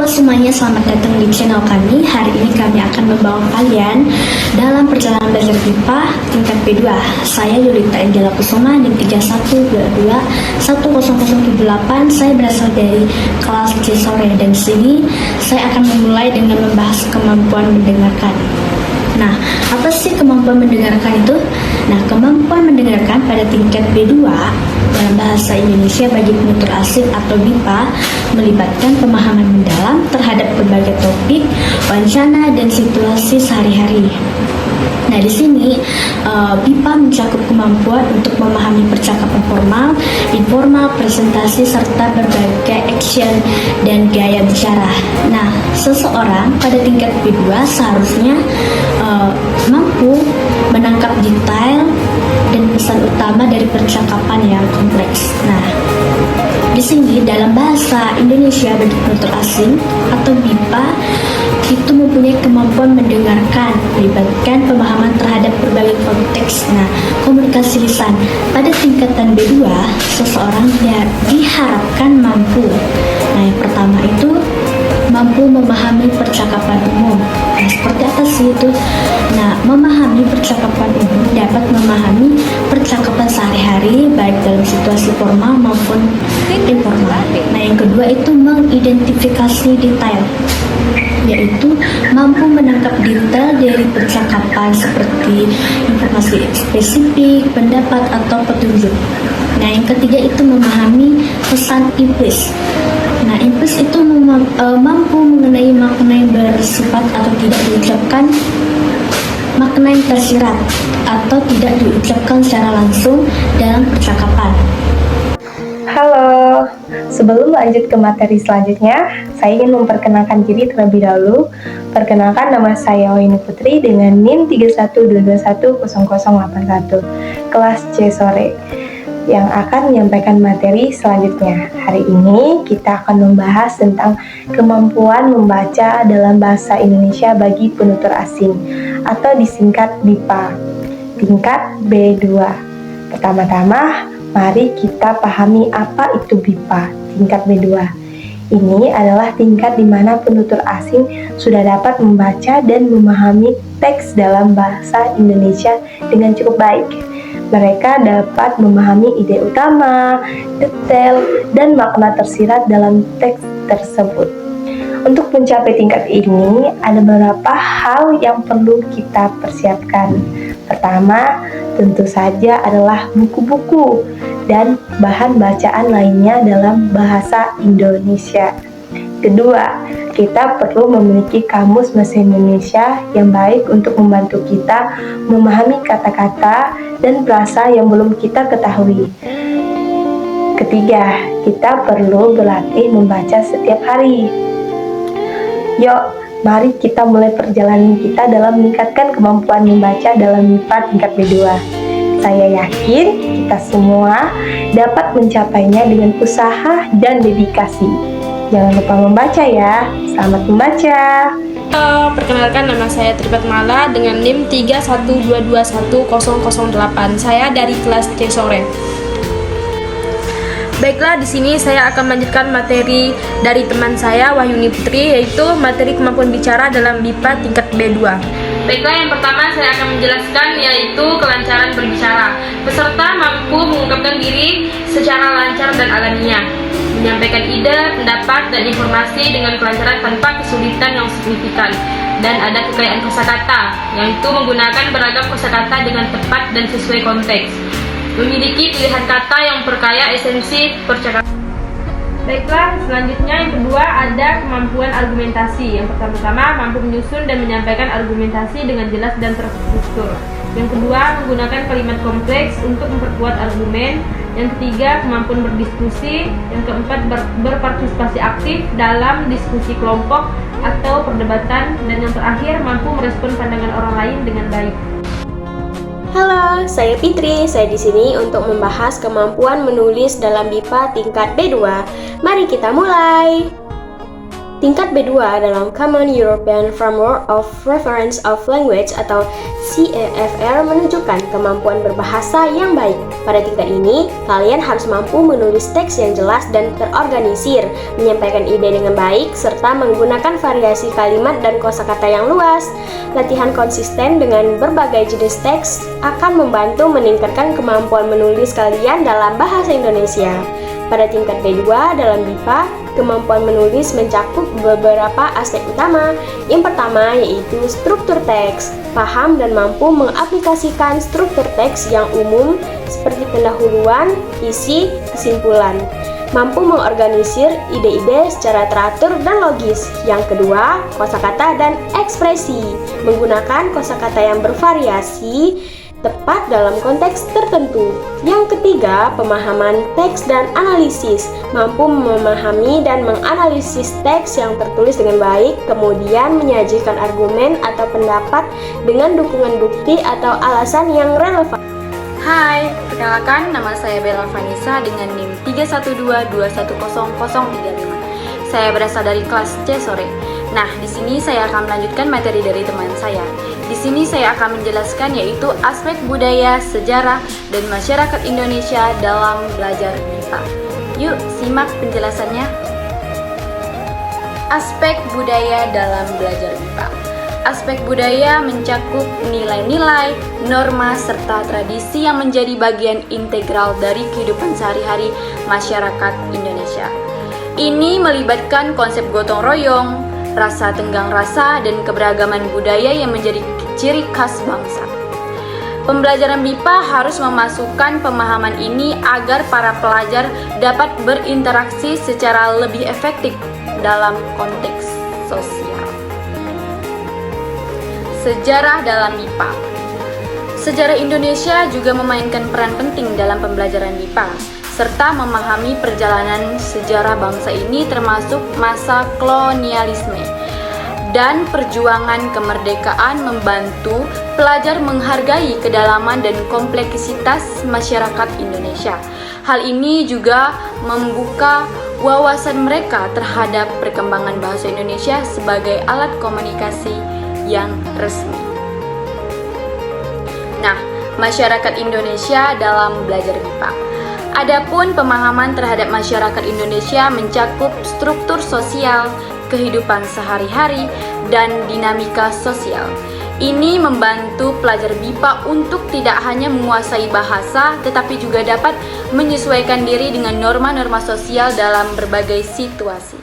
Halo semuanya, selamat datang di channel kami. Hari ini kami akan membawa kalian dalam perjalanan belajar BIPA tingkat B2. Saya Yulita Angela Kusuma di 3122 10078. Saya berasal dari kelas C sore dan sini saya akan memulai dengan membahas kemampuan mendengarkan. Nah, apa sih kemampuan mendengarkan itu? Nah, kemampuan mendengarkan pada tingkat B2 dalam bahasa Indonesia bagi penutur asing atau BIPA melibatkan pemahaman mendalam terhadap berbagai topik, wacana, dan situasi sehari-hari. Nah, di sini BIPA mencakup kemampuan untuk memahami percakapan formal, informal, presentasi, serta berbagai action dan gaya bicara. Nah, seseorang pada tingkat B2 seharusnya mampu menangkap detail dan pesan utama dari percakapan yang kompleks. Nah, di sini dalam bahasa Indonesia bagi penutur asing atau BIPA itu mempunyai kemampuan mendengarkan, melibatkan pemahaman terhadap berbagai konteks. Nah, komunikasi lisan pada tingkatan B2 seseorang diharapkan mampu. Nah, yang pertama itu mampu memahami percakapan umum. Nah, seperti apa sih itu? Nah, memahami percakapan umum dapat memahami percakapan sehari-hari baik dalam situasi formal maupun informal. Nah, yang kedua itu mengidentifikasi detail, yaitu mampu menangkap detail dari percakapan seperti informasi spesifik, pendapat, atau petunjuk. Nah, yang ketiga itu memahami pesan implis. Nah, implis itu mampu mengenai makna yang bersifat atau tidak diucapkan, makna yang tersirat atau tidak diucapkan secara langsung dalam percakapan. Halo, sebelum lanjut ke materi selanjutnya, saya ingin memperkenalkan diri terlebih dahulu. Perkenalkan, nama saya Wahyuni Putri dengan NIM 3122100081, kelas C sore, yang akan menyampaikan materi selanjutnya. Hari ini kita akan membahas tentang kemampuan membaca dalam bahasa Indonesia bagi penutur asing atau disingkat BIPA tingkat B2. Pertama-tama, mari kita pahami apa itu BIPA tingkat B2. Ini adalah tingkat di mana penutur asing sudah dapat membaca dan memahami teks dalam bahasa Indonesia dengan cukup baik. Mereka dapat memahami ide utama, detail, dan makna tersirat dalam teks tersebut. Untuk mencapai tingkat ini, ada beberapa hal yang perlu kita persiapkan. Pertama, tentu saja adalah buku-buku dan bahan bacaan lainnya dalam bahasa Indonesia. Kedua, kita perlu memiliki kamus bahasa Indonesia yang baik untuk membantu kita memahami kata-kata dan frasa yang belum kita ketahui. Ketiga, kita perlu berlatih membaca setiap hari. Yuk, mari kita mulai perjalanan kita dalam meningkatkan kemampuan membaca dalam BIPA tingkat B2. Saya yakin kita semua dapat mencapainya dengan usaha dan dedikasi. Jangan lupa membaca ya. Selamat membaca. Halo, perkenalkan, nama saya Tripat Mala dengan NIM 31221008. Saya dari kelas C sore. Baiklah, di sini saya akan melanjutkan materi dari teman saya Wahyuni Putri, yaitu materi kemampuan bicara dalam BIPA tingkat B2. Baiklah, yang pertama saya akan menjelaskan yaitu kelancaran berbicara. Peserta mampu mengungkapkan diri secara lancar dan alamiah, menyampaikan ide, pendapat, dan informasi dengan kelancaran tanpa kesulitan yang signifikan. Dan ada kekayaan kosakata, yaitu menggunakan beragam kosakata dengan tepat dan sesuai konteks. Memiliki pilihan kata yang perkaya esensi percakapan. Baiklah, selanjutnya yang kedua ada kemampuan argumentasi. Yang pertama mampu menyusun dan menyampaikan argumentasi dengan jelas dan terstruktur. Yang kedua, menggunakan kalimat kompleks untuk memperkuat argumen. Yang ketiga, kemampuan berdiskusi. Yang keempat, berpartisipasi aktif dalam diskusi kelompok atau perdebatan. Dan yang terakhir, mampu merespon pandangan orang lain dengan baik. Halo, saya Fitri. Saya di sini untuk membahas kemampuan menulis dalam BIPA tingkat B2. Mari kita mulai. tingkat B2 dalam Common European Framework of Reference of Language atau CEFR menunjukkan kemampuan berbahasa yang baik. Pada tingkat ini, kalian harus mampu menulis teks yang jelas dan terorganisir, menyampaikan ide dengan baik, serta menggunakan variasi kalimat dan kosakata yang luas. Latihan konsisten dengan berbagai jenis teks akan membantu meningkatkan kemampuan menulis kalian dalam bahasa Indonesia. Pada tingkat B2 dalam BIPA, kemampuan menulis mencakup beberapa aspek utama. Yang pertama yaitu struktur teks, paham dan mampu mengaplikasikan struktur teks yang umum seperti pendahuluan, isi, kesimpulan. Mampu mengorganisir ide-ide secara teratur dan logis. Yang kedua, kosakata dan ekspresi. Menggunakan kosakata yang bervariasi tepat dalam konteks tertentu. Yang ketiga, pemahaman teks dan analisis. Mampu memahami dan menganalisis teks yang tertulis dengan baik, kemudian menyajikan argumen atau pendapat dengan dukungan bukti atau alasan yang relevan. Hai, perkenalkan nama saya Bella Vanessa dengan NIM 312210035. Saya berasal dari kelas C sore. Nah, di sini saya akan melanjutkan materi dari teman saya. Di sini saya akan menjelaskan yaitu aspek budaya, sejarah, dan masyarakat Indonesia dalam belajar BIPA. Yuk, simak penjelasannya. Aspek budaya dalam belajar BIPA. Aspek budaya mencakup nilai-nilai, norma, serta tradisi yang menjadi bagian integral dari kehidupan sehari-hari masyarakat Indonesia. Ini melibatkan konsep gotong royong, rasa tenggang rasa, dan keberagaman budaya yang menjadi ciri khas bangsa. Pembelajaran BIPA harus memasukkan pemahaman ini agar para pelajar dapat berinteraksi secara lebih efektif dalam konteks sosial. Sejarah dalam BIPA. Sejarah Indonesia juga memainkan peran penting dalam pembelajaran BIPA, serta memahami perjalanan sejarah bangsa ini termasuk masa kolonialisme dan perjuangan kemerdekaan membantu pelajar menghargai kedalaman dan kompleksitas masyarakat Indonesia. Hal ini juga membuka wawasan mereka terhadap perkembangan bahasa Indonesia sebagai alat komunikasi yang resmi. Nah, masyarakat Indonesia dalam belajar BIPA. Adapun pemahaman terhadap masyarakat Indonesia mencakup struktur sosial, kehidupan sehari-hari, dan dinamika sosial. Ini membantu pelajar BIPA untuk tidak hanya menguasai bahasa, tetapi juga dapat menyesuaikan diri dengan norma-norma sosial dalam berbagai situasi.